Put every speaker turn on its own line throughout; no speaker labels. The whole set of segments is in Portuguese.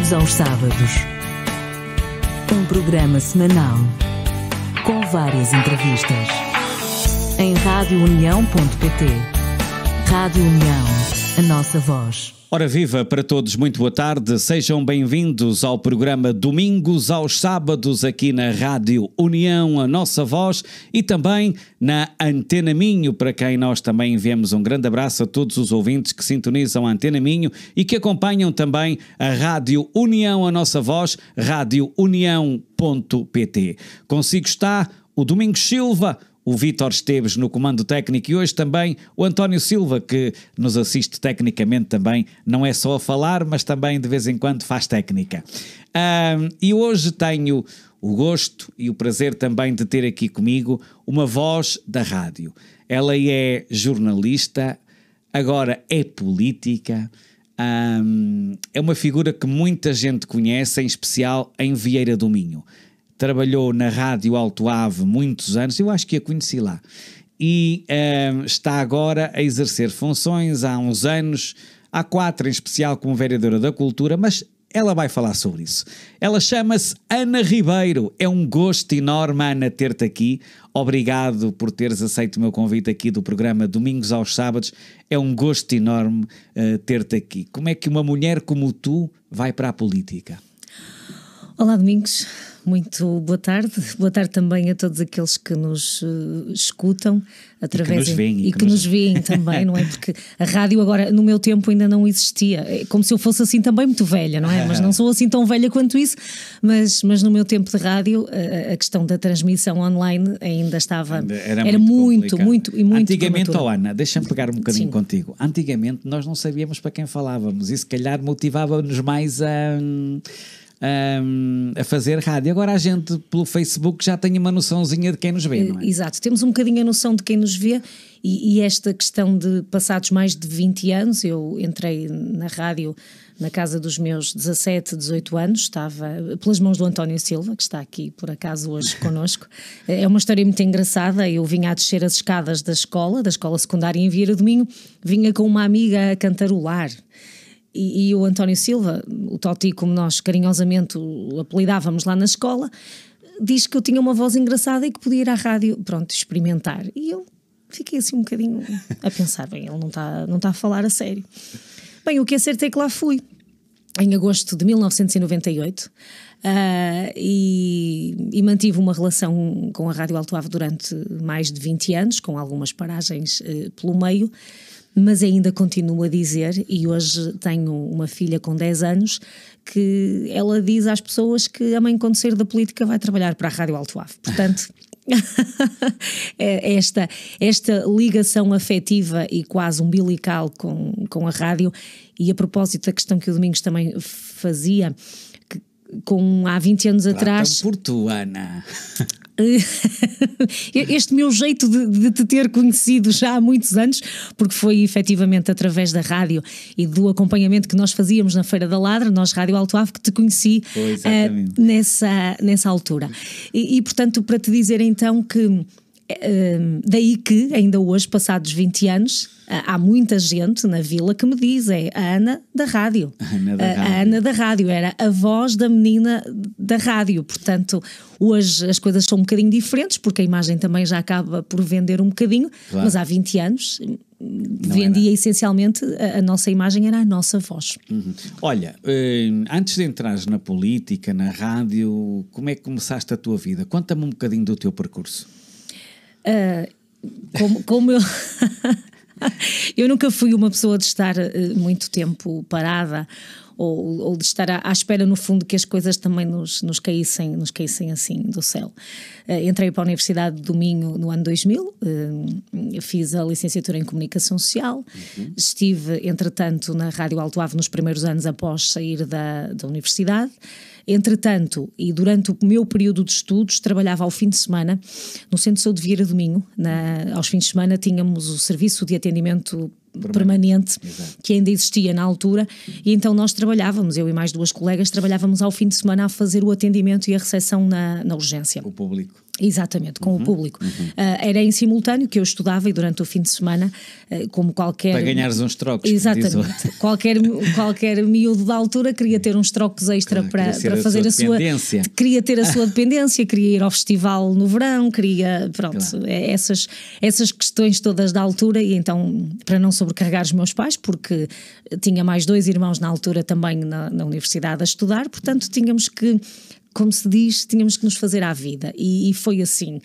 Domingos aos sábados. Um programa semanal com várias entrevistas. Em radiounião.pt. Rádio União, a nossa voz.
Ora viva para todos, muito boa tarde, sejam bem-vindos ao programa Domingos aos Sábados aqui na Rádio União, a nossa voz, e também na Antena Minho, para quem nós também enviamos um grande abraço a todos os ouvintes que sintonizam a Antena Minho e que acompanham também a Rádio União, a nossa voz, radiounião.pt. Consigo está o Domingos Silva, o Vítor Esteves no comando técnico e hoje também o António Silva, que nos assiste tecnicamente também, não é só a falar, mas também de vez em quando faz técnica. E hoje tenho o gosto e o prazer também de ter aqui comigo uma voz da rádio. Ela é jornalista, agora é política, é uma figura que muita gente conhece, em especial em Vieira do Minho. Trabalhou na Rádio Alto Ave muitos anos, eu acho que a conheci lá, e está agora a exercer funções há uns anos, há 4 em especial como vereadora da Cultura, mas ela vai falar sobre isso. Ela chama-se Ana Ribeiro, é um gosto enorme, Ana, ter-te aqui, obrigado por teres aceito o meu convite aqui do programa Domingos aos Sábados, é um gosto enorme ter-te aqui. Como é que uma mulher como tu vai para a política?
Olá, Domingos. Muito boa tarde também a todos aqueles que nos escutam através
e
que nos veem também, não é? Porque a rádio agora, no meu tempo, ainda não existia, é como se eu fosse assim também muito velha, não é? Mas não sou assim tão velha quanto isso, mas no meu tempo de rádio a questão da transmissão online ainda estava, era muito
Antigamente,
prematura.
Ana, deixa-me pegar um bocadinho contigo, antigamente nós não sabíamos para quem falávamos e se calhar motivava-nos mais a fazer rádio. Agora a gente pelo Facebook já tem uma noçãozinha de quem nos vê, não é?
Exato, temos um bocadinho a noção de quem nos vê e esta questão de passados mais de 20 anos, eu entrei na rádio na casa dos meus 17, 18 anos, estava pelas mãos do António Silva, que está aqui por acaso hoje connosco. É uma história muito engraçada, eu vinha a descer as escadas da escola secundária em Vieira do Minho, vinha com uma amiga a cantarolar. E o António Silva, o Toti, como nós carinhosamente o apelidávamos lá na escola, diz que eu tinha uma voz engraçada e que podia ir à rádio, pronto, experimentar. E eu fiquei assim um bocadinho a pensar, bem, ele não está a falar a sério. Bem, o que é certo é que lá fui, em agosto de 1998, e mantive uma relação com a Rádio Alto Ave durante mais de 20 anos, com algumas paragens pelo meio, mas ainda continuo a dizer, e hoje tenho uma filha com 10 anos, que ela diz às pessoas que a mãe, quando sair da política, vai trabalhar para a Rádio Alto Ave. Portanto, esta ligação afetiva e quase umbilical com a rádio. E a propósito da questão que o Domingos também fazia, que há 20 anos atrás...
por tu, Ana...
Este meu jeito de te ter conhecido já há muitos anos, porque foi efetivamente através da rádio e do acompanhamento que nós fazíamos na Feira da Ladra, nós Rádio Alto Ave, que te conheci nessa altura. E portanto, para te dizer então que daí que ainda hoje, passados 20 anos, há muita gente na vila que me diz, é a Ana da rádio. A Ana da rádio era a voz da menina da rádio. Portanto, hoje as coisas são um bocadinho diferentes, porque a imagem também já acaba por vender um bocadinho, claro. Mas há 20 anos vendia essencialmente, a nossa imagem era a nossa voz.
Olha, antes de entrares na política, na rádio, como é que começaste a tua vida? Conta-me um bocadinho do teu percurso.
Como eu... Eu nunca fui uma pessoa de estar muito tempo parada ou de estar à espera, no fundo, que as coisas também nos caíssem assim do céu. Entrei para a Universidade do Minho no ano 2000, fiz a licenciatura em Comunicação Social, estive, entretanto, na Rádio Alto Ave nos primeiros anos após sair da universidade. Entretanto, e durante o meu período de estudos, trabalhava ao fim de semana no Centro de Saúde de Vieira do Minho. Aos fins de semana tínhamos o serviço de atendimento permanente, que ainda existia na altura, e então nós trabalhávamos, eu e mais 2 colegas, trabalhávamos ao fim de semana a fazer o atendimento e a recepção na urgência.
O público.
Exatamente, com o público. Era em simultâneo que eu estudava e durante o fim de semana, como qualquer...
Para ganhares uns trocos.
Exatamente. Qualquer miúdo da altura queria ter uns trocos extra para fazer a sua... Queria ter a sua dependência, queria ir ao festival no verão, queria... Pronto, claro. Essas questões todas da altura, e então, para não sobrecarregar os meus pais, porque tinha mais 2 irmãos na altura também na universidade a estudar, portanto tínhamos que, como se diz, tínhamos que nos fazer à vida, e foi assim.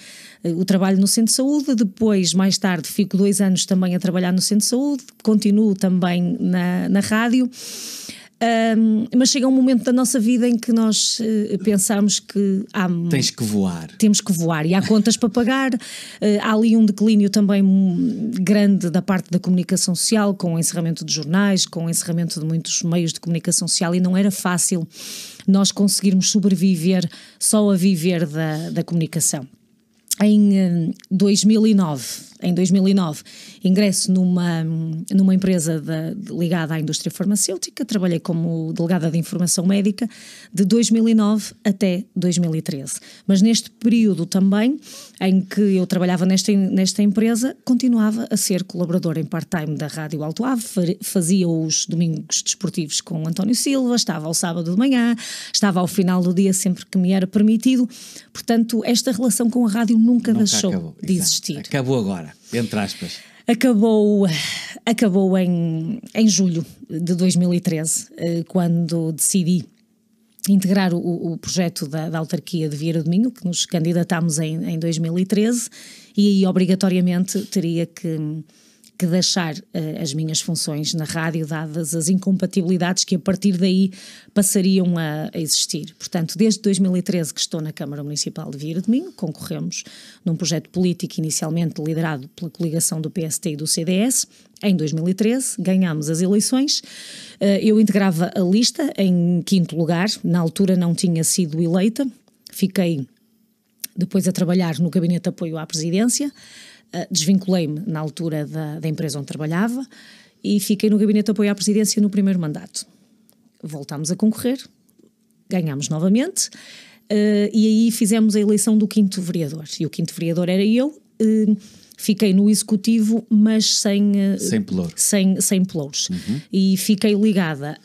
O trabalho no centro de saúde, depois, mais tarde, fico 2 anos também a trabalhar no centro de saúde, continuo também na rádio, mas chega um momento da nossa vida em que nós pensamos que
tens que voar.
Temos que voar e há contas para pagar, há ali um declínio também grande da parte da comunicação social, com o encerramento de jornais, com o encerramento de muitos meios de comunicação social, e não era fácil nós conseguirmos sobreviver só a viver da comunicação. Em 2009, ingresso numa empresa ligada à indústria farmacêutica, trabalhei como delegada de informação médica de 2009 até 2013. Mas neste período também, em que eu trabalhava nesta empresa, continuava a ser colaboradora em part-time da Rádio Alto Ave, fazia os domingos desportivos com António Silva, estava ao sábado de manhã, estava ao final do dia sempre que me era permitido. Portanto, esta relação com a rádio nunca deixou de existir.
Acabou agora, entre aspas.
Acabou em julho de 2013, quando decidi integrar o projeto da autarquia de Vieira do Minho, que nos candidatámos em 2013, e aí obrigatoriamente teria que deixar as minhas funções na rádio, dadas as incompatibilidades que a partir daí passariam a existir. Portanto, desde 2013 que estou na Câmara Municipal de Vieira do Minho, concorremos num projeto político inicialmente liderado pela coligação do PST e do CDS. Em 2013 ganhámos as eleições, eu integrava a lista em 5º lugar, na altura não tinha sido eleita, fiquei depois a trabalhar no Gabinete de Apoio à Presidência. Desvinculei-me na altura da empresa onde trabalhava e fiquei no Gabinete de Apoio à Presidência no primeiro mandato. Voltámos a concorrer, ganhámos novamente, e aí fizemos a eleição do 5º vereador. E o 5º vereador era eu. Fiquei no executivo, mas sem pelouros. E fiquei ligada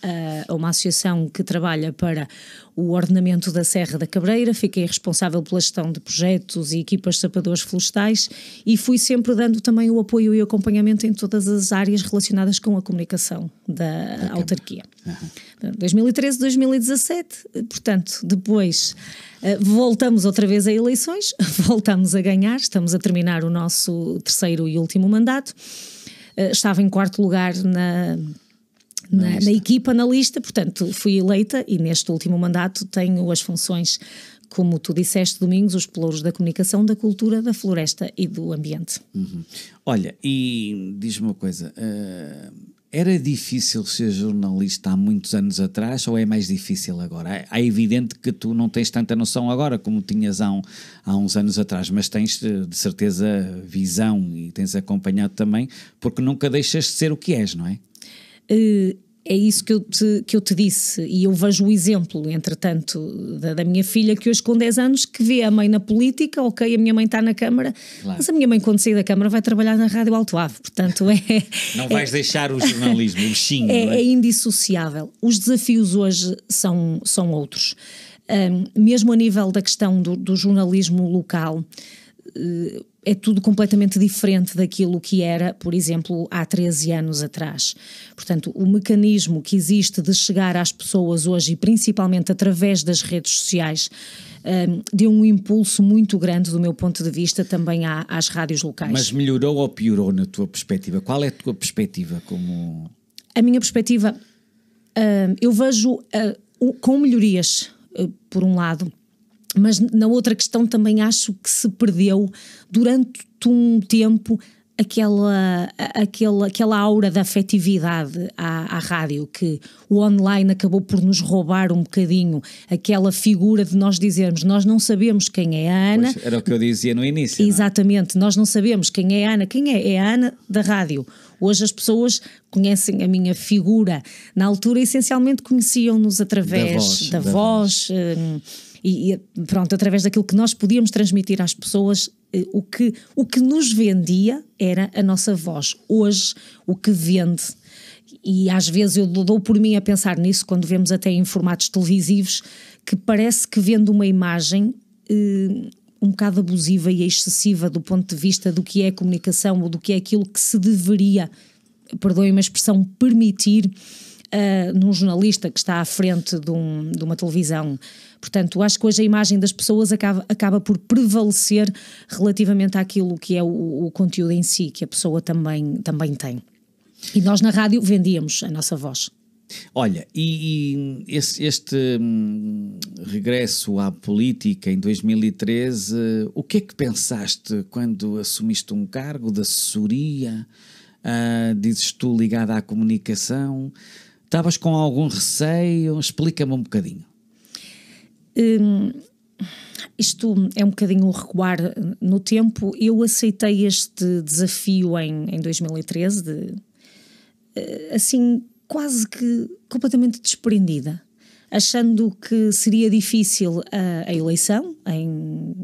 a uma associação que trabalha para o ordenamento da Serra da Cabreira, fiquei responsável pela gestão de projetos e equipas de sapadores florestais, e fui sempre dando também o apoio e acompanhamento em todas as áreas relacionadas com a comunicação da autarquia. 2013, 2017, portanto, depois voltamos outra vez a eleições, voltamos a ganhar, estamos a terminar o nosso 3º e último mandato, estava em 4º lugar na equipa, na lista, portanto fui eleita, e neste último mandato tenho as funções, como tu disseste, Domingos, os pelouros da comunicação, da cultura, da floresta e do ambiente.
Olha, e diz-me uma coisa, era difícil ser jornalista há muitos anos atrás ou é mais difícil agora? É evidente que tu não tens tanta noção agora como tinhas há uns anos atrás, mas tens de certeza visão e tens acompanhado também, porque nunca deixas de ser o que és, não é?
É isso que eu te disse, e eu vejo o exemplo, entretanto, da minha filha, que hoje com 10 anos, que vê a mãe na política. Ok, a minha mãe está na Câmara, claro, mas a minha mãe, quando sair da Câmara, vai trabalhar na Rádio Alto Ave, portanto
não vais deixar o jornalismo, o bichinho, não é?
É indissociável. Os desafios hoje são outros, mesmo a nível da questão do jornalismo local. É tudo completamente diferente daquilo que era, por exemplo, há 13 anos atrás. Portanto, o mecanismo que existe de chegar às pessoas hoje, e principalmente através das redes sociais, deu um impulso muito grande, do meu ponto de vista, também às rádios locais.
Mas melhorou ou piorou na tua perspectiva? Qual é a tua perspectiva?
A minha perspectiva, eu vejo com melhorias, por um lado, mas na outra questão também acho que se perdeu durante um tempo aquela aura da afetividade à rádio, que o online acabou por nos roubar um bocadinho, aquela figura de nós dizermos, nós não sabemos quem é a Ana.
Pois, era o que eu dizia no início.
Exatamente, nós não sabemos quem é a Ana. Quem é? É a Ana da rádio. Hoje as pessoas conhecem a minha figura. Na altura, essencialmente, conheciam-nos através da voz. e pronto, através daquilo que nós podíamos transmitir às pessoas, o que nos vendia era a nossa voz. Hoje, o que vende, e às vezes eu dou por mim a pensar nisso, quando vemos até em formatos televisivos, que parece que vende uma imagem um bocado abusiva e excessiva do ponto de vista do que é a comunicação ou do que é aquilo que se deveria, perdoem-me a expressão, permitir num jornalista que está à frente de uma televisão. Portanto, acho que hoje a imagem das pessoas acaba por prevalecer relativamente àquilo que é o conteúdo em si, que a pessoa também tem. E nós na rádio vendíamos a nossa voz.
Olha, e este regresso à política em 2013, o que é que pensaste quando assumiste um cargo de assessoria? Dizes tu ligada à comunicação, estavas com algum receio? Explica-me um bocadinho.
Isto é um bocadinho recuar no tempo. Eu aceitei este desafio em 2013, assim quase que completamente desprendida, achando que seria difícil a eleição,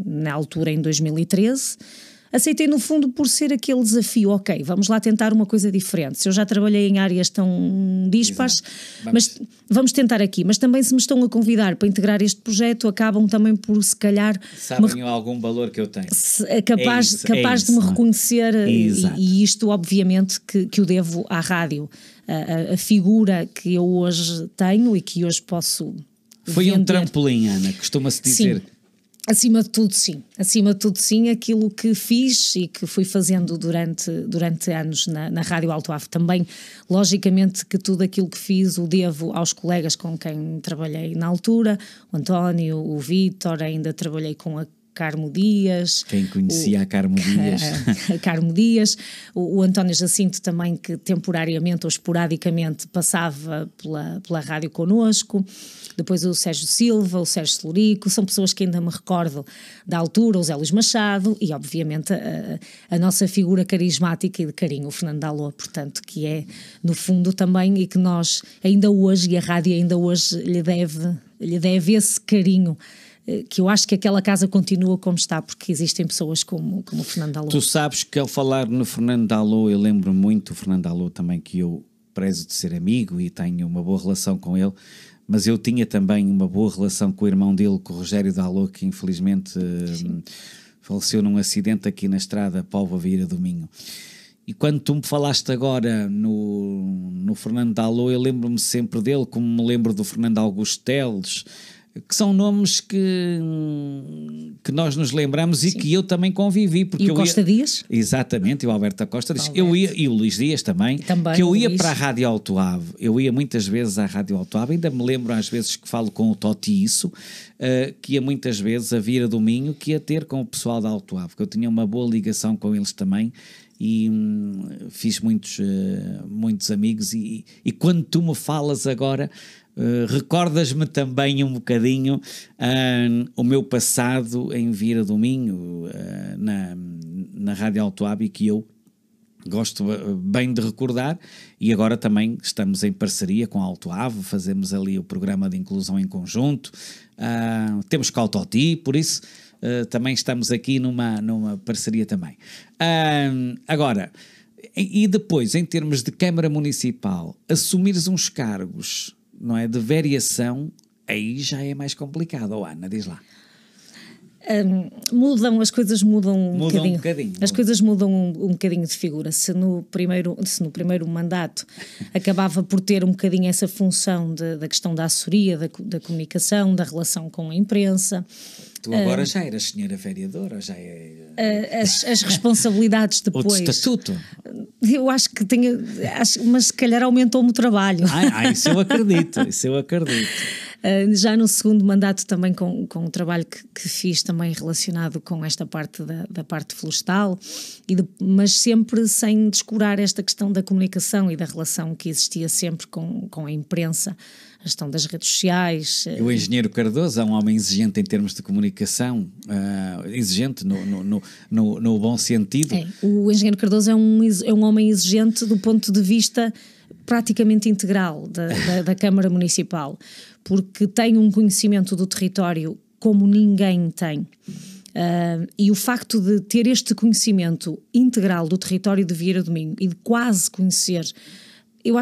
na altura em 2013, aceitei no fundo por ser aquele desafio, ok, vamos lá tentar uma coisa diferente. Se eu já trabalhei em áreas tão dispares, mas vamos tentar aqui. Mas também se me estão a convidar para integrar este projeto, acabam também por se calhar...
Sabem algum valor que eu tenho.
Capaz de me reconhecer e isto obviamente que o devo à rádio. A figura que eu hoje tenho e que hoje posso
Foi
vender.
Um trampolim, Ana, costuma-se dizer.
Sim. Acima de tudo, sim. Aquilo que fiz e que fui fazendo durante anos na Rádio Alto Ave também, logicamente que tudo aquilo que fiz o devo aos colegas com quem trabalhei na altura, o António, o Vítor, ainda trabalhei com a Carmo Dias.
Quem conhecia a Carmo Dias?
A Carmo Dias, o António Jacinto também, que temporariamente ou esporadicamente passava pela rádio connosco. Depois o Sérgio Silva, o Sérgio Celurico, são pessoas que ainda me recordo da altura, o Zé Luís Machado e obviamente a nossa figura carismática e de carinho, o Fernando Dalô, portanto, que é no fundo também e que nós ainda hoje, e a rádio ainda hoje lhe deve esse carinho, que eu acho que aquela casa continua como está, porque existem pessoas como o Fernando Dalô.
Tu sabes que ao falar no Fernando Dalô, eu lembro muito do Fernando Dalô também, que eu prezo de ser amigo e tenho uma boa relação com ele, mas eu tinha também uma boa relação com o irmão dele, com o Rogério Dalô, que infelizmente faleceu num acidente aqui na estrada Póvoa Vieira do Minho. E quando tu me falaste agora no Fernando Dalô, eu lembro-me sempre dele, como me lembro do Fernando Augusto Teles, que são nomes que nós nos lembramos. Sim. E que eu também convivi. Porque
e o Costa Dias?
Exatamente, e o Alberto Costa Dias. E o Luís Dias também que eu ia para a Rádio Alto Ave, eu ia muitas vezes à Rádio Alto Ave, ainda me lembro às vezes que falo com o Toti isso, que ia muitas vezes a Vieira do Minho, que ia ter com o pessoal da Alto Ave, que eu tinha uma boa ligação com eles também, e fiz muitos amigos, e quando tu me falas agora... recordas-me também um bocadinho o meu passado em Vieira do Minho, na Rádio Alto Ave, que eu gosto bem de recordar, e agora também estamos em parceria com a Alto Ave, fazemos ali o programa de inclusão em conjunto, temos cá o Toti, por isso também estamos aqui numa parceria também. Agora, e depois em termos de Câmara Municipal, assumires uns cargos, não é, de variação, aí já é mais complicado. Ana, diz lá.
As coisas mudam um bocadinho. As coisas mudam um bocadinho de figura. Se no primeiro mandato acabava por ter um bocadinho essa função da questão da assessoria, da comunicação, da relação com a imprensa.
Tu agora já eras senhora vereadora, já é...
As responsabilidades depois...
Outro estatuto.
Eu acho que mas se calhar aumentou-me o trabalho.
Isso eu acredito. Já
no segundo mandato também com o trabalho que fiz também relacionado com esta parte da parte florestal, mas sempre sem descurar esta questão da comunicação e da relação que existia sempre com a imprensa, a questão das redes sociais.
O engenheiro Cardoso é um homem exigente em termos de comunicação, exigente no bom sentido.
O engenheiro Cardoso é um homem exigente do ponto de vista praticamente integral da Câmara Municipal, porque tem um conhecimento do território como ninguém tem. E o facto de ter este conhecimento integral do território de Vieira do Minho e de quase conhecer, eu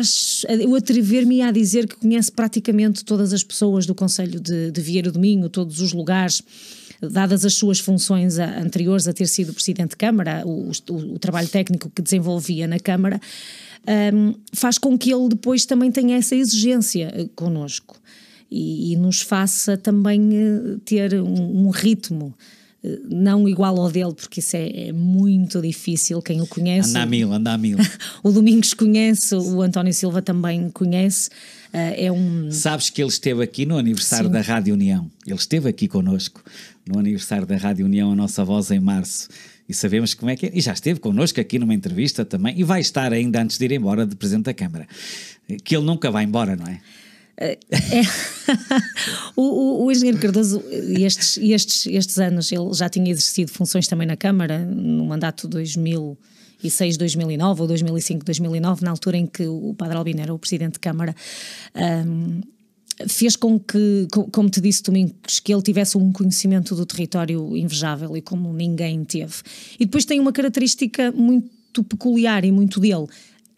atrever-me a dizer que conhece praticamente todas as pessoas do concelho de Vieira do Minho, todos os lugares, dadas as suas funções anteriores a ter sido Presidente de Câmara, o trabalho técnico que desenvolvia na Câmara, faz com que ele depois também tenha essa exigência connosco e nos faça também ter um ritmo não igual ao dele, porque isso é muito difícil. Quem o conhece,
anda a mil.
O Domingos conhece, o António Silva também conhece.
Sabes que ele esteve aqui no aniversário da Rádio União, ele esteve aqui connosco no aniversário da Rádio União, a nossa voz, em março, e sabemos como é que é, e já esteve connosco aqui numa entrevista também, e vai estar ainda antes de ir embora de Presidente da Câmara, que ele nunca vai embora, não é?
O engenheiro Cardoso, estes anos, ele já tinha exercido funções também na Câmara, no mandato 2006-2009 ou 2005-2009, na altura em que o Padre Albino era o Presidente de Câmara. Fez com que, como te disse, Domingos, que ele tivesse um conhecimento do território invejável e como ninguém teve. E depois tem uma característica muito peculiar e muito dele.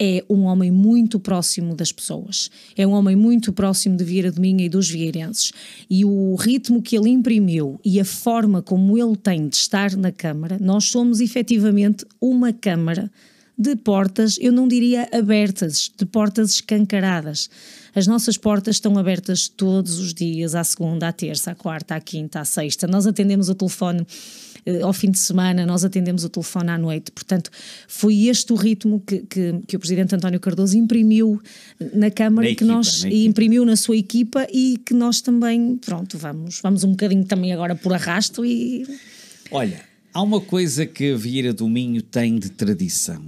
É um homem muito próximo das pessoas, é um homem muito próximo de Vieira do Minho e dos vieirenses, e o ritmo que ele imprimiu e a forma como ele tem de estar na Câmara, nós somos efetivamente uma Câmara de portas, eu não diria abertas, de portas escancaradas. As nossas portas estão abertas todos os dias, à segunda, à terça, à quarta, à quinta, à sexta. Nós atendemos o telefone ao fim de semana, nós atendemos o telefone à noite. Portanto, foi este o ritmo que o Presidente António Cardoso imprimiu na Câmara, e imprimiu na sua equipa, e que nós também, pronto, vamos um bocadinho também agora por arrasto. E
olha, há uma coisa que Vieira do Minho tem de tradição,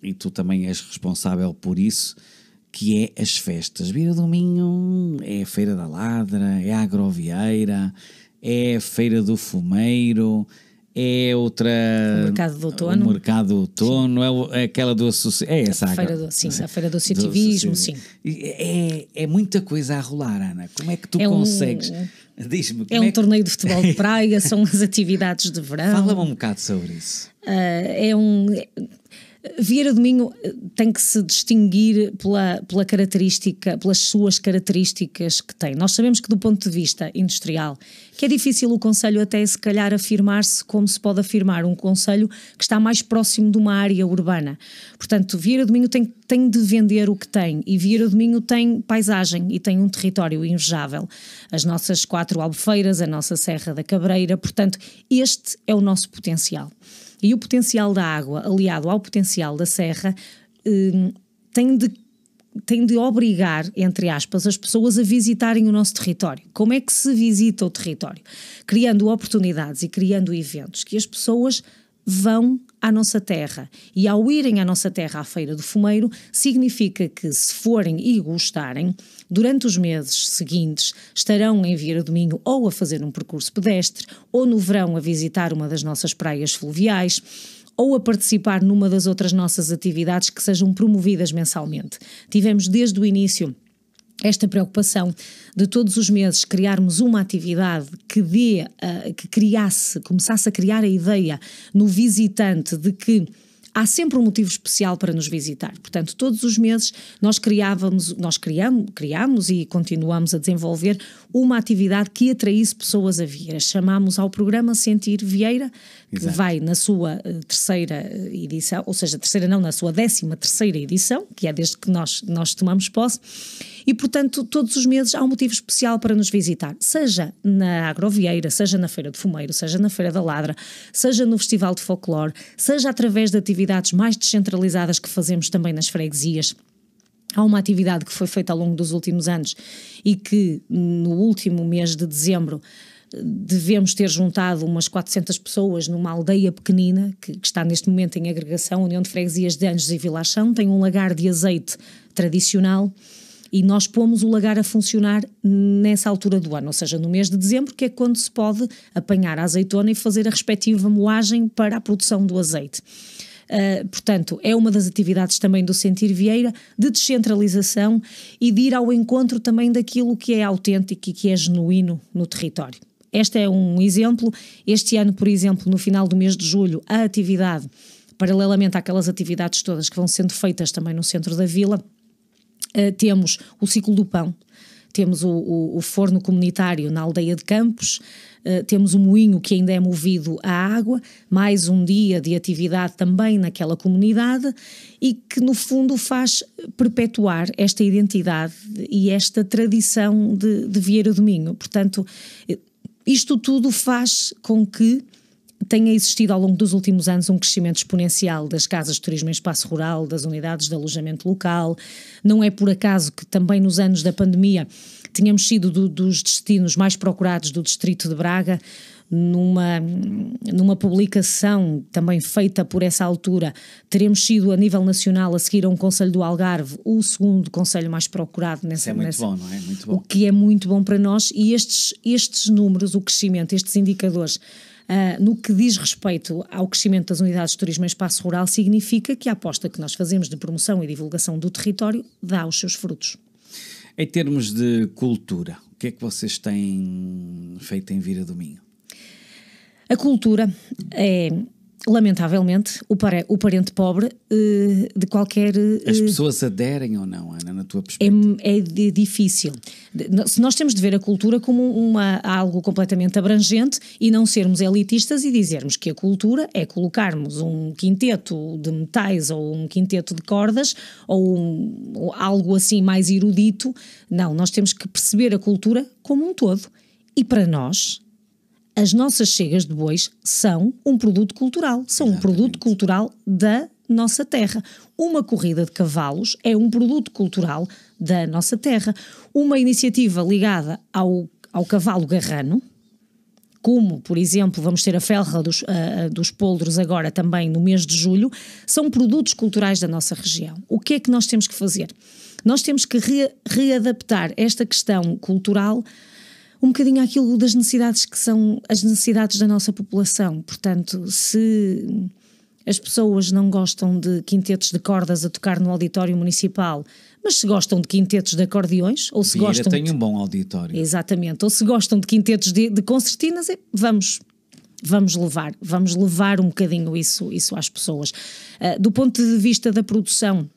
e tu também és responsável por isso, que é as festas. Vieira do Minho é a Feira da Ladra, é a Agrovieira, é a Feira do Fumeiro, é outra...
O Mercado do Outono.
O Mercado do Outono, é aquela do... É essa
a Feira a Feira do Associativismo, sim.
É muita coisa a rolar, Ana. Como é que tu consegues... Diz-me,
é um torneio de futebol de praia, são as atividades de verão.
Fala-me um bocado sobre isso.
Vieira do Minho tem que se distinguir pela característica, pelas suas características que tem. Nós sabemos que, do ponto de vista industrial, que é difícil o concelho até se calhar afirmar-se como se pode afirmar um concelho que está mais próximo de uma área urbana. Portanto, Vieira do Minho tem de vender o que tem, e Vieira do Minho tem paisagem e tem um território invejável. As nossas 4 albufeiras, a nossa Serra da Cabreira, portanto, este é o nosso potencial. E o potencial da água, aliado ao potencial da serra, tem de obrigar, entre aspas, as pessoas a visitarem o nosso território. Como é que se visita o território? Criando oportunidades e criando eventos que as pessoas vão à nossa terra. E ao irem à nossa terra, à Feira do Fumeiro, significa que, se forem e gostarem, durante os meses seguintes estarão em Vieira do Minho ou a fazer um percurso pedestre, ou no verão a visitar uma das nossas praias fluviais, ou a participar numa das outras nossas atividades que sejam promovidas mensalmente. Tivemos desde o início esta preocupação de todos os meses criarmos uma atividade que começasse a criar a ideia no visitante de que há sempre um motivo especial para nos visitar. Portanto, todos os meses nós criamos e continuamos a desenvolver uma atividade que atraísse pessoas a Vieira. Chamámos ao programa Sentir Vieira, que Exato. Vai na sua terceira edição, ou seja, na sua 13ª edição, que é desde que nós tomamos posse, e, portanto, todos os meses há um motivo especial para nos visitar, seja na Agrovieira, seja na Feira do Fumeiro, seja na Feira da Ladra, seja no Festival de Folclore, seja através de atividades mais descentralizadas que fazemos também nas freguesias. Há uma atividade que foi feita ao longo dos últimos anos e que no último mês de dezembro devemos ter juntado umas 400 pessoas numa aldeia pequenina que está neste momento em agregação, União de Freguesias de Anjos e Vilachão, tem um lagar de azeite tradicional. E nós pomos o lagar a funcionar nessa altura do ano, ou seja, no mês de dezembro, que é quando se pode apanhar a azeitona e fazer a respectiva moagem para a produção do azeite. Portanto, é uma das atividades também do Sentir Vieira, de descentralização e de ir ao encontro também daquilo que é autêntico e que é genuíno no território. Este é um exemplo. Este ano, por exemplo, no final do mês de julho, a atividade, paralelamente àquelas atividades todas que vão sendo feitas também no centro da vila, temos o ciclo do pão, temos o forno comunitário na aldeia de Campos, temos o moinho que ainda é movido à água, mais um dia de atividade também naquela comunidade e que no fundo faz perpetuar esta identidade e esta tradição de Vieira do Minho. Portanto, isto tudo faz com que tenha existido ao longo dos últimos anos um crescimento exponencial das casas de turismo em espaço rural, das unidades de alojamento local. Não é por acaso que também nos anos da pandemia tínhamos sido dos destinos mais procurados do distrito de Braga. Numa publicação também feita por essa altura, teremos sido a nível nacional, a seguir a um concelho do Algarve, o segundo concelho mais procurado nessa.
Isso é muito bom, não é? Muito bom.
O que é muito bom para nós, e estes números, o crescimento, estes indicadores, no que diz respeito ao crescimento das unidades de turismo em espaço rural, significa que a aposta que nós fazemos de promoção e divulgação do território dá os seus frutos.
Em termos de cultura, o que é que vocês têm feito em Vieira do Minho?
A cultura é, lamentavelmente, o parente pobre de qualquer...
As pessoas aderem ou não, Ana, na tua perspectiva?
É difícil. Se nós temos de ver a cultura como algo completamente abrangente e não sermos elitistas e dizermos que a cultura é colocarmos um quinteto de metais ou um quinteto de cordas ou algo assim mais erudito. Não, nós temos que perceber a cultura como um todo. E para nós, as nossas chegas de bois são um produto cultural, são Exatamente. Um produto cultural da nossa terra. Uma corrida de cavalos é um produto cultural da nossa terra. Uma iniciativa ligada ao cavalo garrano, como, por exemplo, vamos ter a Felra dos Poldros agora também no mês de julho, são produtos culturais da nossa região. O que é que nós temos que fazer? Nós temos que readaptar esta questão cultural um bocadinho àquilo das necessidades que são as necessidades da nossa população. Portanto, se as pessoas não gostam de quintetos de cordas a tocar no auditório municipal, mas se gostam de quintetos de acordeões, ou se
Vieira
gostam...
tem um bom auditório.
Exatamente. Ou se gostam de quintetos de concertinas, vamos levar um bocadinho isso às pessoas. Do ponto de vista da produção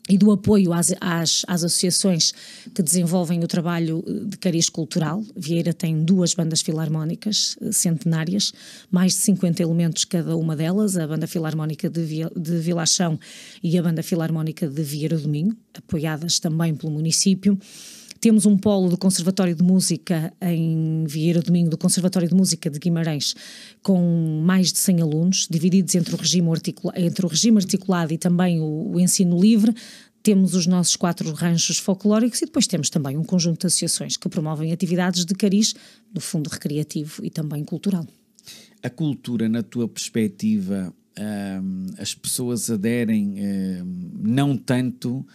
e do apoio às associações que desenvolvem o trabalho de cariz cultural, Vieira tem 2 bandas filarmónicas centenárias, mais de 50 elementos cada uma delas, a Banda Filarmónica de Vilachão e a Banda Filarmónica de Vieira do Minho, apoiadas também pelo município. Temos um polo do Conservatório de Música em Vieira do Minho, do Conservatório de Música de Guimarães, com mais de 100 alunos, divididos entre o regime articulado e também o ensino livre. Temos os nossos 4 ranchos folclóricos e depois temos também um conjunto de associações que promovem atividades de cariz, no fundo recreativo e também cultural.
A cultura, na tua perspectiva, as pessoas aderem não tanto...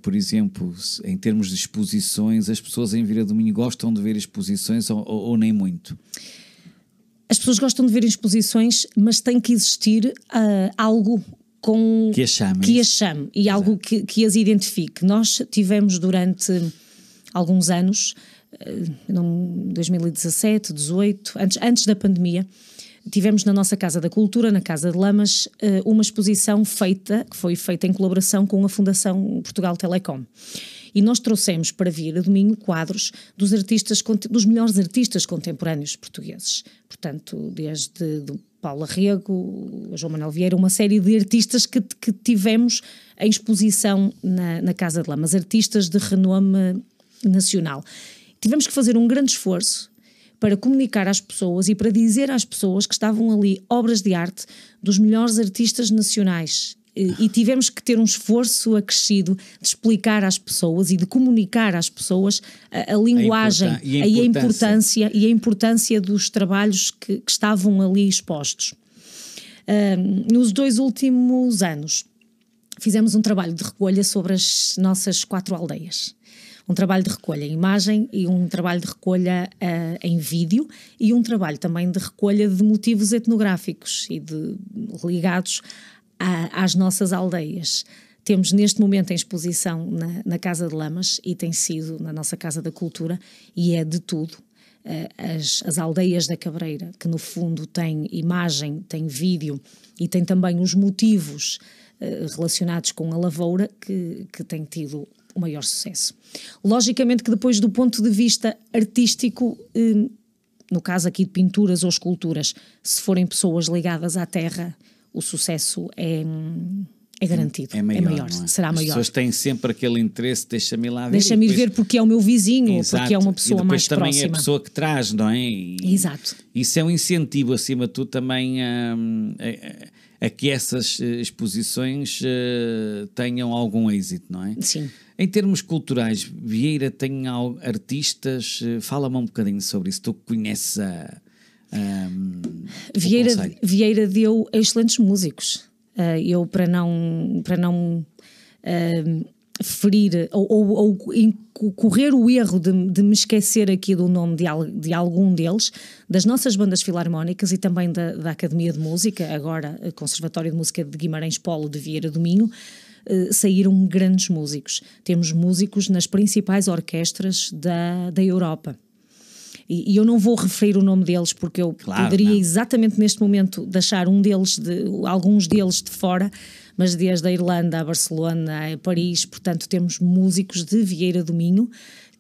por exemplo, em termos de exposições, as pessoas em Vieira do Minho gostam de ver exposições ou nem muito?
As pessoas gostam de ver exposições, mas tem que existir algo
que as chame
e algo que as identifique. Nós tivemos durante alguns anos, 2017, 2018, antes da pandemia, tivemos na nossa Casa da Cultura, na Casa de Lamas, uma exposição que foi feita em colaboração com a Fundação Portugal Telecom. E nós trouxemos para Vieira do Minho quadros dos melhores artistas contemporâneos portugueses. Portanto, desde Paulo Arrego, João Manuel Vieira, uma série de artistas que tivemos em exposição na Casa de Lamas, artistas de renome nacional. Tivemos que fazer um grande esforço para comunicar às pessoas e para dizer às pessoas que estavam ali obras de arte dos melhores artistas nacionais. E tivemos que ter um esforço acrescido de explicar às pessoas e de comunicar às pessoas a linguagem e a importância dos trabalhos que estavam ali expostos. Nos 2 últimos anos fizemos um trabalho de recolha sobre as nossas 4 aldeias. Um trabalho de recolha em imagem e um trabalho de recolha em vídeo e um trabalho também de recolha de motivos etnográficos e ligados às nossas aldeias. Temos neste momento em exposição na Casa de Lamas e tem sido na nossa Casa da Cultura e é de tudo. as aldeias da Cabreira, que no fundo têm imagem, têm vídeo e têm também os motivos relacionados com a lavoura que têm tido o maior sucesso. Logicamente que depois do ponto de vista artístico, no caso aqui de pinturas ou esculturas, se forem pessoas ligadas à terra, o sucesso é garantido, é maior
não é?
Será maior.
As pessoas têm sempre aquele interesse, deixa-me ir lá ver.
Deixa-me ir ver porque é o meu vizinho,
exato,
ou porque é uma pessoa mais próxima.
E depois também é a pessoa que traz, não é?
Exato.
Isso é um incentivo, acima de tudo, também a que essas exposições tenham algum êxito, não é?
Sim.
Em termos culturais, Vieira tem artistas, fala-me um bocadinho sobre isso, tu conheces
Vieira deu excelentes músicos. Eu, para não ferir ou correr o erro de me esquecer aqui do nome de algum deles, das nossas bandas filarmónicas e também da Academia de Música, agora Conservatório de Música de Guimarães Polo de Vieira do Minho, saíram grandes músicos. Temos músicos nas principais orquestras da Europa. E eu não vou referir o nome deles porque eu poderia exatamente neste momento deixar alguns deles de fora, mas desde a Irlanda a Barcelona a Paris, portanto temos músicos de Vieira do Minho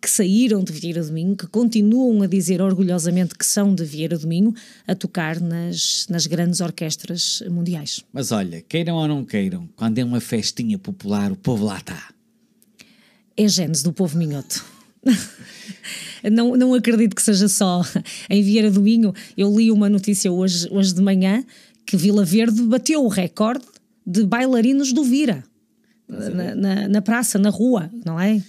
que saíram de Vieira do Minho, que continuam a dizer orgulhosamente que são de Vieira do Minho, a tocar nas grandes orquestras mundiais.
Mas olha, queiram ou não queiram, quando é uma festinha popular, o povo lá está.
É a gênese do povo minhoto. Não acredito que seja só em Vieira do Minho. Eu li uma notícia hoje de manhã que Vila Verde bateu o recorde de bailarinos do Vira na praça, na rua, não é?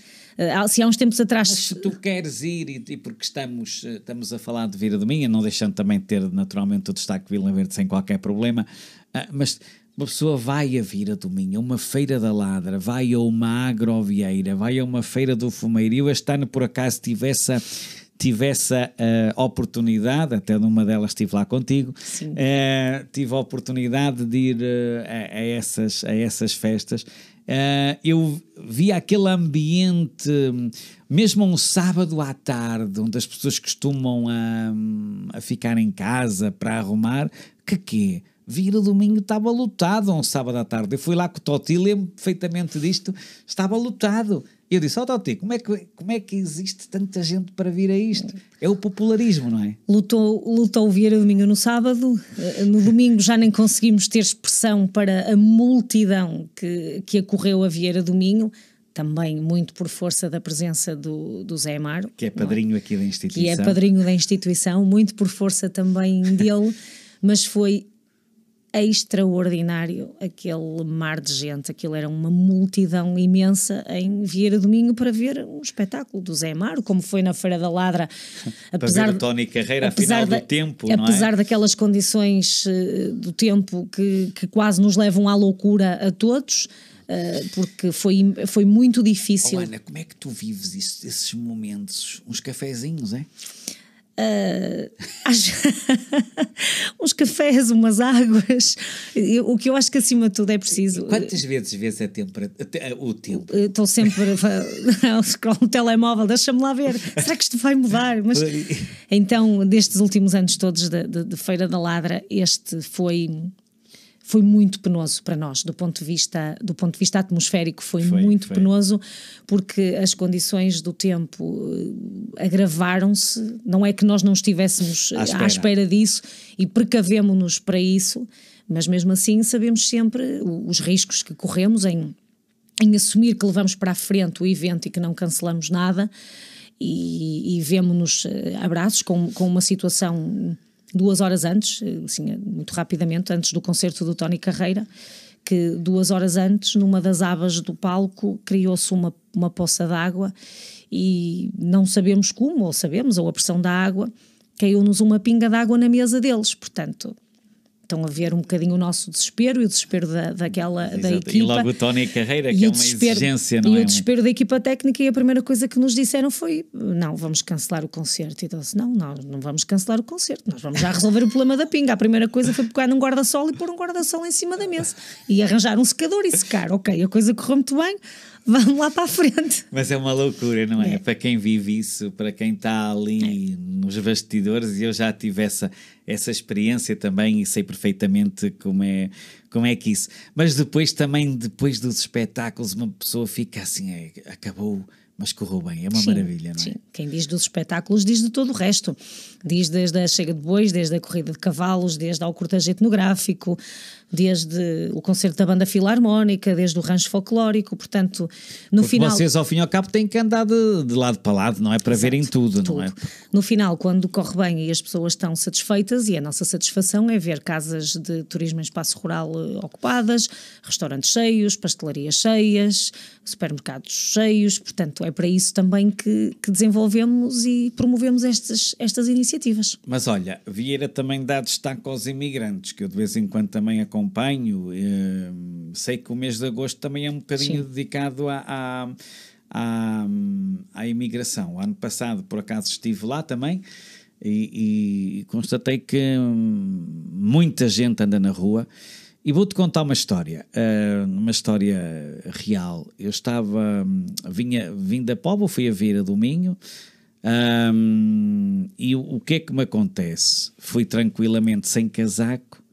Se há uns tempos atrás...
Mas se tu queres ir, e porque estamos a falar de Vieira do Minho, não deixando também de ter naturalmente o destaque de Vila Verde sem qualquer problema, mas uma pessoa vai a Vieira do Minho, a uma feira da Ladra, vai a uma agrovieira, vai a uma feira do Fumeiro. Eu este ano por acaso tivesse a oportunidade, até numa delas estive lá contigo, tive a oportunidade de ir a essas festas. Eu vi aquele ambiente, mesmo um sábado à tarde, onde as pessoas costumam a ficar em casa para arrumar, que Vieira do Minho estava lotado um sábado à tarde. Eu fui lá com o Toti, lembro perfeitamente disto, estava lotado. Eu disse, Toti, como é que existe tanta gente para vir a isto? É o popularismo, não é?
Lutou o Vieira do Minho no sábado, no domingo já nem conseguimos ter expressão para a multidão que acorreu a Vieira do Minho, também muito por força da presença do Zé Amaro.
Que é padrinho aqui da instituição.
Que é padrinho da instituição, muito por força também dele, mas foi extraordinário aquele mar de gente. Aquilo era uma multidão imensa em Vieira do Minho para ver um espetáculo do Zé Amaro, como foi na Feira da Ladra,
apesar para ver o Tony Carreira a final do tempo, não é?
Apesar daquelas condições do tempo que quase nos levam à loucura a todos, porque foi muito difícil.
Ana, como é que tu vives esses momentos? Uns cafezinhos, é?
Uns cafés, umas águas. O que eu acho que acima de tudo é preciso.
Quantas vezes vês o tempo?
Estou sempre a scroll no telemóvel, deixa-me lá ver, será que isto vai mudar? Mas, então, destes últimos anos todos de Feira da Ladra, este foi muito penoso para nós, do ponto de vista atmosférico, foi muito penoso, porque as condições do tempo agravaram-se. Não é que nós não estivéssemos à espera disso e precavemo-nos para isso, mas mesmo assim sabemos sempre os riscos que corremos em assumir que levamos para a frente o evento e que não cancelamos nada, e vemo-nos abraços com uma situação 2 horas antes, assim, muito rapidamente, antes do concerto do Tony Carreira, que 2 horas antes, numa das abas do palco, criou-se uma poça d'água e não sabemos como, ou a pressão da água, caiu-nos uma pinga d'água na mesa deles. Portanto, estão a ver um bocadinho o nosso desespero e o desespero da equipa.
E logo o Tony Carreira, que é uma exigência, não é?
E o desespero da equipa técnica, e a primeira coisa que nos disseram foi: não, vamos cancelar o concerto. E então, não vamos cancelar o concerto, nós vamos já resolver o problema da pinga. A primeira coisa foi pegar num guarda-sol e pôr um guarda-sol em cima da mesa e arranjar um secador e secar. Ok, a coisa correu muito bem. vamos lá para a frente.
Mas é uma loucura, não é? Para quem vive isso, para quem está ali nos bastidores, e eu já tive essa experiência também e sei perfeitamente como é que isso. Mas depois também, depois dos espetáculos, uma pessoa fica assim, acabou, mas correu bem, é uma maravilha, não é?
Sim, quem diz dos espetáculos diz de todo o resto. Diz desde a chega de bois, desde a corrida de cavalos, desde ao cortejo etnográfico, desde o concerto da banda filarmónica, desde o rancho folclórico, portanto, no
Porque
final...
vocês ao fim e ao cabo têm que andar de lado para lado, não é? Para verem tudo, não é?
No final, quando corre bem e as pessoas estão satisfeitas, e a nossa satisfação é ver casas de turismo em espaço rural ocupadas, restaurantes cheios, pastelarias cheias, supermercados cheios, portanto é para isso também que desenvolvemos e promovemos estas iniciativas.
Mas olha, Vieira também dá destaque aos imigrantes, que eu de vez em quando também acompanho. Sei que o mês de agosto também é um bocadinho dedicado à imigração. O ano passado, por acaso, estive lá também e constatei que muita gente anda na rua. E vou-te contar uma história real. Eu vim da Póvoa, fui a Vieira do Minho, e o que é que me acontece? Fui tranquilamente sem casaco,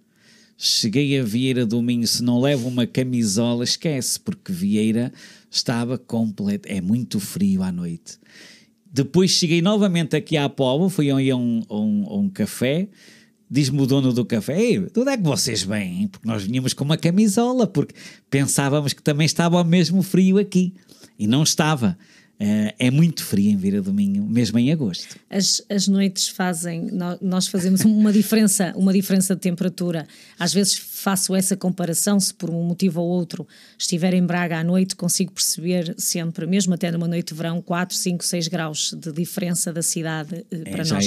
cheguei a Vieira do Minho, se não levo uma camisola, esquece, porque Vieira estava completo, é muito frio à noite. Depois cheguei novamente aqui à Póvoa, fui a um café. Diz-me o dono do café: ei, de onde é que vocês vêm? Porque nós vinhamos com uma camisola, porque pensávamos que também estava o mesmo frio aqui. E não estava. É muito frio em Vieira do Minho, mesmo em agosto.
As noites nós fazemos uma diferença de temperatura. Às vezes faço essa comparação, se por um motivo ou outro estiver em Braga à noite, consigo perceber sempre, mesmo até numa noite de verão, 4, 5, 6 graus de diferença da cidade para nós.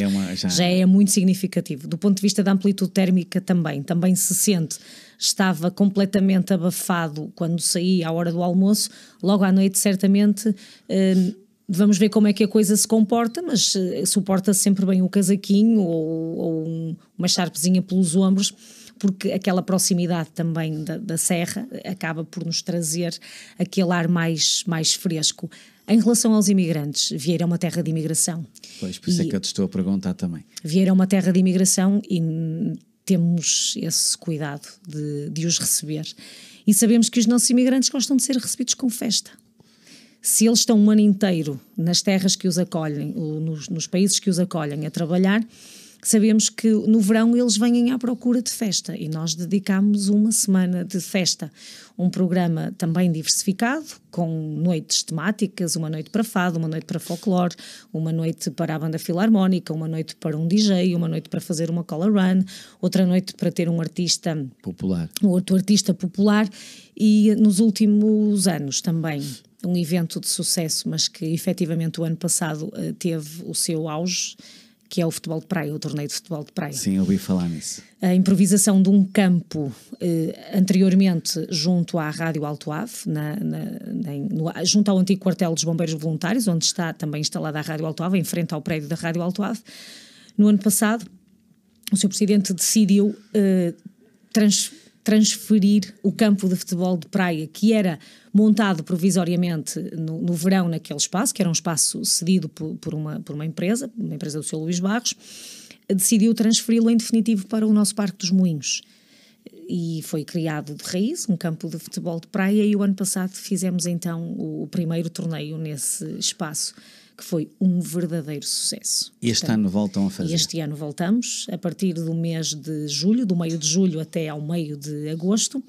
Já é muito significativo. Do ponto de vista da amplitude térmica também se sente. Estava completamente abafado quando saí à hora do almoço. Logo à noite, certamente, vamos ver como é que a coisa se comporta, mas suporta sempre bem o casaquinho ou uma charpezinha pelos ombros, porque aquela proximidade também da serra acaba por nos trazer aquele ar mais fresco. Em relação aos imigrantes, Vieira é uma terra de imigração.
Pois, por isso é que eu te estou a perguntar também.
Vieira é uma terra de imigração e temos esse cuidado de os receber. E sabemos que os nossos imigrantes gostam de ser recebidos com festa. Se eles estão um ano inteiro nas terras que os acolhem, ou nos países que os acolhem a trabalhar, sabemos que no verão eles vêm à procura de festa e nós dedicamos uma semana de festa. Um programa também diversificado, com noites temáticas, uma noite para fado, uma noite para folclore, uma noite para a banda filarmónica, uma noite para um DJ, uma noite para fazer uma color run, outra noite para ter um artista popular. Outro artista popular, e nos últimos anos também um evento de sucesso, mas que efetivamente o ano passado teve o seu auge, que é o futebol de praia, o torneio de futebol de praia.
Sim, ouvi falar nisso.
A improvisação de um campo anteriormente junto à Rádio Alto Ave, junto ao antigo quartel dos Bombeiros Voluntários, onde está também instalada a Rádio Alto Ave, em frente ao prédio da Rádio Alto Ave. No ano passado, o Sr. Presidente decidiu transferir o campo de futebol de praia, que era montado provisoriamente no verão naquele espaço, que era um espaço cedido por uma empresa do Sr. Luís Barros, decidiu transferi-lo em definitivo para o nosso Parque dos Moinhos. E foi criado de raiz um campo de futebol de praia, e o ano passado fizemos então o primeiro torneio nesse espaço, que foi um verdadeiro sucesso.
E este ano voltam a fazer?
Este ano voltamos, a partir do mês de julho, do meio de julho até ao meio de agosto,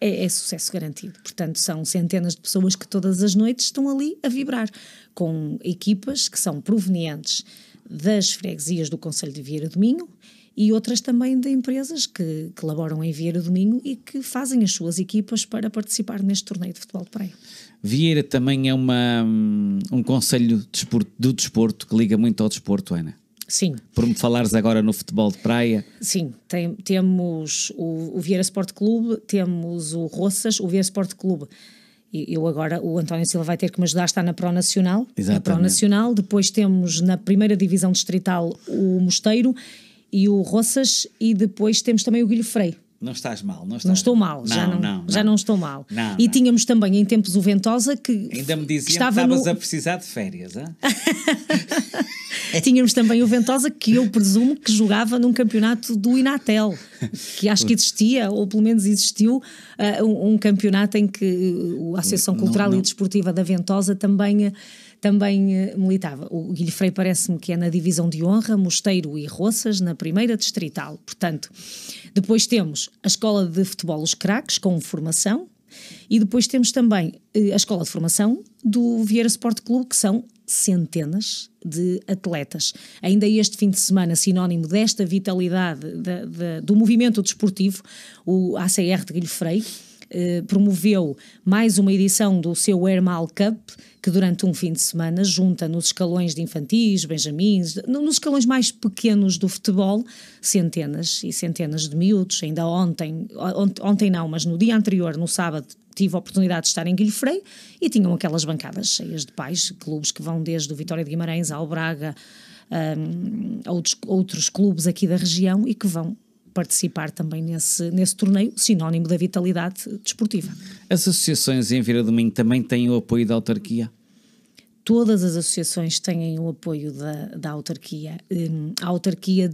é sucesso garantido. Portanto, são centenas de pessoas que todas as noites estão ali a vibrar, com equipas que são provenientes das freguesias do concelho de Vieira do Minho e outras também de empresas que laboram em Vieira do Minho e que fazem as suas equipas para participar neste torneio de futebol de praia. Vieira
também é um concelho do desporto que liga muito ao desporto, Ana?
Sim.
Por me falares agora no futebol de praia.
Sim, temos o Vieira Sport Clube, temos o Roças, o Vieira Sport Clube. Eu agora, o António Silva vai ter que me ajudar, está na Pro Nacional.
Exatamente.
Na Pro Nacional, depois temos na primeira divisão distrital o Mosteiro e o Roças, e depois temos também o Guilho Frei.
Não estás mal, não estás
Não estou mal, já não estou mal. E tínhamos também em tempos o Ventosa que...
Ainda me diziam que estavas a precisar de férias, hein?
Tínhamos também o Ventosa que eu presumo que jogava num campeonato do Inatel, que acho que existia, ou pelo menos existiu, um campeonato em que a Associação Cultural e Desportiva da Ventosa também militava. O Guilherme parece-me que é na divisão de honra, Mosteiro e Roças, na primeira distrital. Portanto, depois temos a Escola de Futebol Os Craques, com formação, e depois temos também a Escola de Formação do Vieira Sport Clube, que são centenas de atletas. Ainda este fim de semana, sinónimo desta vitalidade do movimento desportivo, o ACR de Guilherme promoveu mais uma edição do seu Airmal Cup, que durante um fim de semana junta nos escalões de infantis, benjamins, nos escalões mais pequenos do futebol, centenas e centenas de miúdos. Ainda ontem não, mas no dia anterior, no sábado, tive a oportunidade de estar em Guilherme e tinham aquelas bancadas cheias de pais, clubes que vão desde o Vitória de Guimarães ao Braga, outros clubes aqui da região e que vão participar também nesse torneio, sinónimo da vitalidade desportiva.
As associações em Vieira do Minho também têm o apoio da autarquia?
Todas as associações têm o apoio da autarquia. A autarquia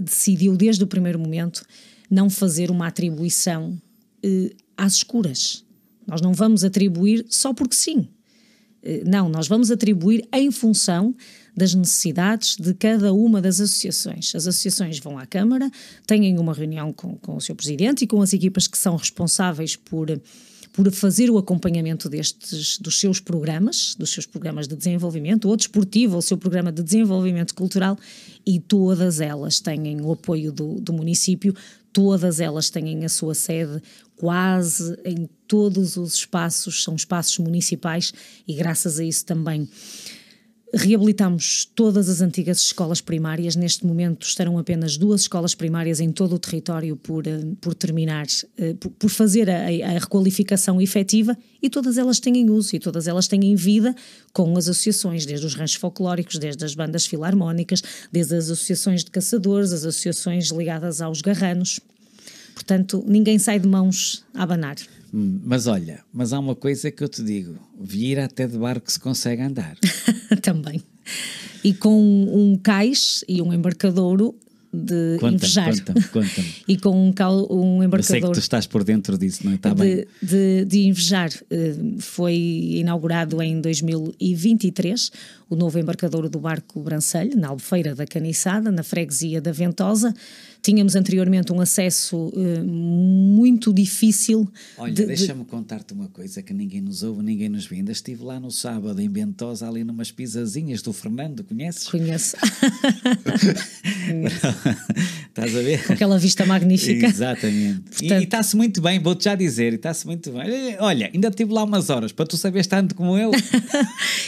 decidiu desde o primeiro momento não fazer uma atribuição às escuras. Nós não vamos atribuir só porque sim. Não, nós vamos atribuir em função das necessidades de cada uma das associações. As associações vão à Câmara, têm uma reunião com o seu presidente e com as equipas que são responsáveis por fazer o acompanhamento dos seus programas de desenvolvimento, ou desportivo, ou o seu programa de desenvolvimento cultural, e todas elas têm o apoio do município, todas elas têm a sua sede quase em todos os espaços, são espaços municipais, e graças a isso também reabilitamos todas as antigas escolas primárias. Neste momento estarão apenas 2 escolas primárias em todo o território por terminar, por fazer a requalificação efetiva, e todas elas têm uso e todas elas têm vida com as associações, desde os ranchos folclóricos, desde as bandas filarmónicas, desde as associações de caçadores, as associações ligadas aos garranos. Portanto, ninguém sai de mãos a abanar.
Mas olha, há uma coisa que eu te digo, Vieira até de barco se consegue andar.
Também. E com um cais e um embarcadouro de invejar.
Conta-me.
E com um embarcadouro... Eu sei
que tu estás por dentro disso, não é? Está bem.
De invejar. Foi inaugurado em 2023 o novo embarcadouro do barco Brancelho, na Albufeira da Caniçada, na freguesia da Ventosa. Tínhamos anteriormente um acesso muito difícil.
Olha, deixa-me contar-te uma coisa que ninguém nos ouve, ninguém nos vê. Ainda estive lá no sábado em Ventosa, ali numas pisazinhas do Fernando, conheces?
Conheço.
Estás a ver?
Com aquela vista magnífica.
Exatamente. Portanto... E está-se muito bem, vou-te já dizer, está-se muito bem. Olha, ainda estive lá umas horas, para tu saberes tanto como eu.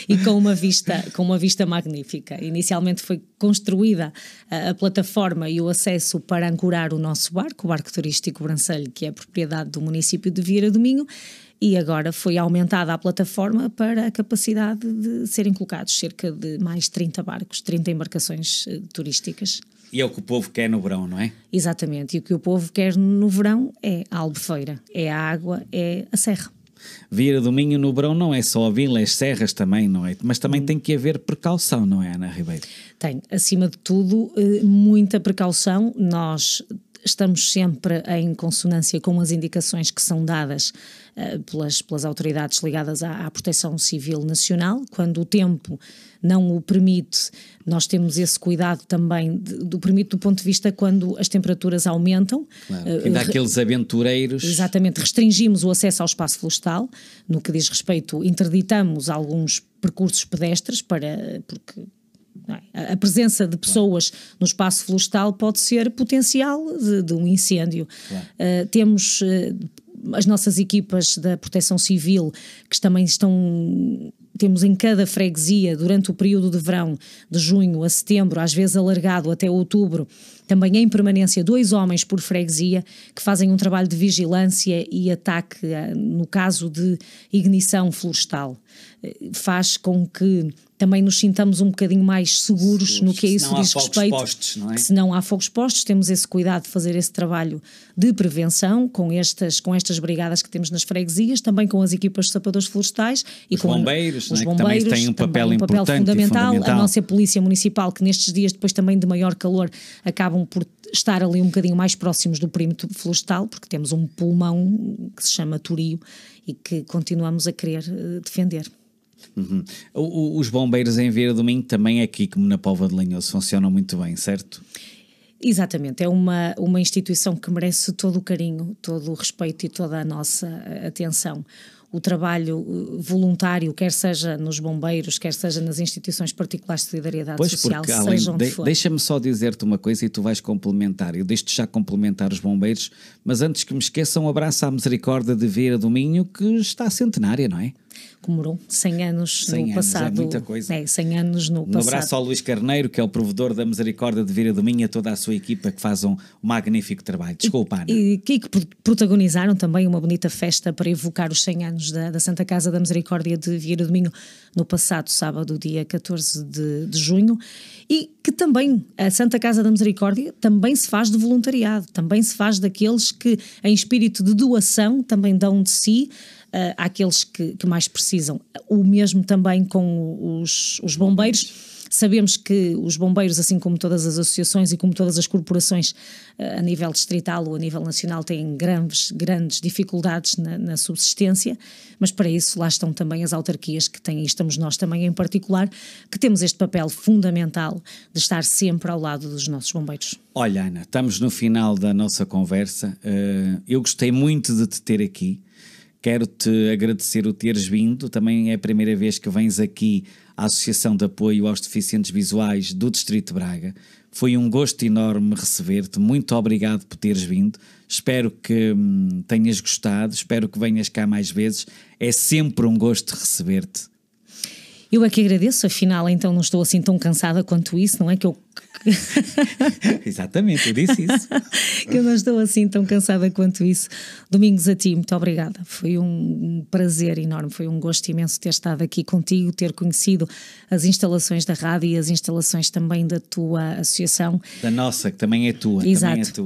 E com uma vista magnífica. Inicialmente foi construída a plataforma e o acesso para ancorar o nosso barco, o barco turístico Brancelho, que é propriedade do município de Vieira do Minho, e agora foi aumentada a plataforma para a capacidade de serem colocados cerca de mais 30 barcos, 30 embarcações turísticas.
E é o que o povo quer no verão, não é?
Exatamente, e o que o povo quer no verão é a albufeira, é a água, é a serra.
Vieira do Minho no verão não é só a vila, as serras também, não é? Mas também tem que haver precaução, não é, Ana Ribeiro? Tem,
acima de tudo, muita precaução. Nós estamos sempre em consonância com as indicações que são dadas pelas autoridades ligadas à Proteção Civil Nacional. Quando o tempo não o permite, nós temos esse cuidado também do permite do ponto de vista quando as temperaturas aumentam.
Claro, ainda há aqueles aventureiros.
Exatamente, restringimos o acesso ao espaço florestal. No que diz respeito, interditamos alguns percursos pedestres porque a presença de pessoas no espaço florestal pode ser potencial de um incêndio. Claro. Temos as nossas equipas da Proteção Civil que também temos em cada freguesia, durante o período de verão, de junho a setembro, às vezes alargado até outubro, também em permanência 2 homens por freguesia que fazem um trabalho de vigilância e ataque no caso de ignição florestal. Faz com que também nos sintamos um bocadinho mais seguros no que a isso diz respeito. Se não há fogos postos, temos esse cuidado de fazer esse trabalho de prevenção com estas brigadas que temos nas freguesias, também com as equipas de sapadores florestais e com
bombeiros,
os
bombeiros, que também têm um papel importante
fundamental. A nossa polícia municipal, que nestes dias depois também de maior calor acabam por estar ali um bocadinho mais próximos do perímetro florestal, porque temos um pulmão que se chama Torio e que continuamos a querer defender.
Os bombeiros em Vieira do Minho também aqui, como na Póvoa de Lanhoso, funcionam muito bem, certo?
Exatamente, é uma instituição que merece todo o carinho, todo o respeito e toda a nossa atenção. O trabalho voluntário, quer seja nos bombeiros, quer seja nas instituições particulares de solidariedade social, seja onde for.
Deixa-me só dizer-te uma coisa e tu vais complementar. Eu deixo-te já complementar os bombeiros, mas antes que me esqueça, um abraço à Misericórdia de Vieira do Minho, que está centenária, não é?
Comemorou 100 anos no passado.
É muita coisa.
100 anos no passado.
Um abraço ao Luís Carneiro, que é o provedor da Misericórdia de Vieira do Minho, a toda a sua equipa que faz um magnífico trabalho. Desculpa, Ana.
E que protagonizaram também uma bonita festa para evocar os 100 anos da Santa Casa da Misericórdia de Vieira do Minho no passado sábado, dia 14 de junho, e que também a Santa Casa da Misericórdia também se faz de voluntariado, também se faz daqueles que em espírito de doação também dão de si àqueles que mais precisam. O mesmo também com os bombeiros. Sabemos que os bombeiros, assim como todas as associações e como todas as corporações a nível distrital ou a nível nacional, têm grandes dificuldades na subsistência, mas para isso lá estão também as autarquias que têm, e estamos nós também em particular, que temos este papel fundamental de estar sempre ao lado dos nossos bombeiros.
Olha, Ana, estamos no final da nossa conversa. Eu gostei muito de te ter aqui. Quero-te agradecer o teres vindo, também é a primeira vez que vens aqui à Associação de Apoio aos Deficientes Visuais do Distrito de Braga. Foi um gosto enorme receber-te, muito obrigado por teres vindo, espero que tenhas gostado, espero que venhas cá mais vezes, é sempre um gosto receber-te.
Eu é que agradeço, afinal então não estou assim tão cansada quanto isso, não é que eu...
Exatamente, eu disse isso.
Que eu não estou assim tão cansada quanto isso. Domingos, a ti, muito obrigada. Foi um prazer enorme, foi um gosto imenso ter estado aqui contigo, ter conhecido as instalações da rádio e as instalações também da tua associação. Da nossa, que também é tua.
Exato,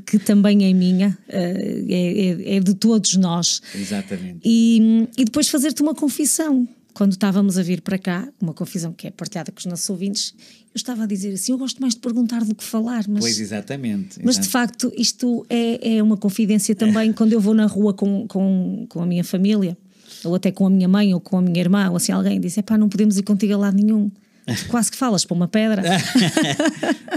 que também é minha, é de todos nós.
Exatamente.
E depois fazer-te uma confissão. Quando estávamos a vir para cá, uma confissão que é partilhada com os nossos ouvintes, eu estava a dizer assim, eu gosto mais de perguntar do que falar. Mas,
pois, exatamente.
Mas de facto isto é uma confidência também quando eu vou na rua com a minha família, ou até com a minha mãe ou com a minha irmã, ou assim alguém diz, não podemos ir contigo a lado nenhum. Quase que falas para uma pedra.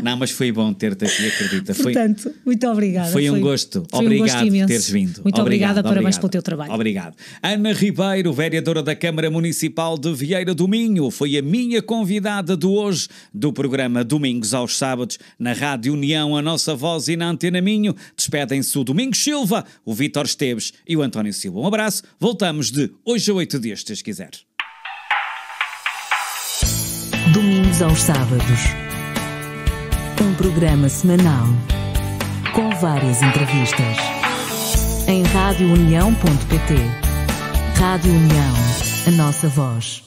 Não, mas foi bom ter-te aqui, acredita.
Portanto, muito obrigada.
Foi um gosto. Obrigado por teres vindo.
Muito obrigada, parabéns pelo teu trabalho.
Obrigado. Ana Ribeiro, vereadora da Câmara Municipal de Vieira do Minho, foi a minha convidada de hoje do programa Domingos aos Sábados na Rádio União, a nossa voz, e na Antena Minho. Despedem-se o Domingos Silva, o Vítor Esteves e o António Silva. Um abraço. Voltamos de hoje a 8 dias, se quiser.
Domingos aos Sábados. Um programa semanal com várias entrevistas. Em radiounião.pt. Rádio União, a nossa voz.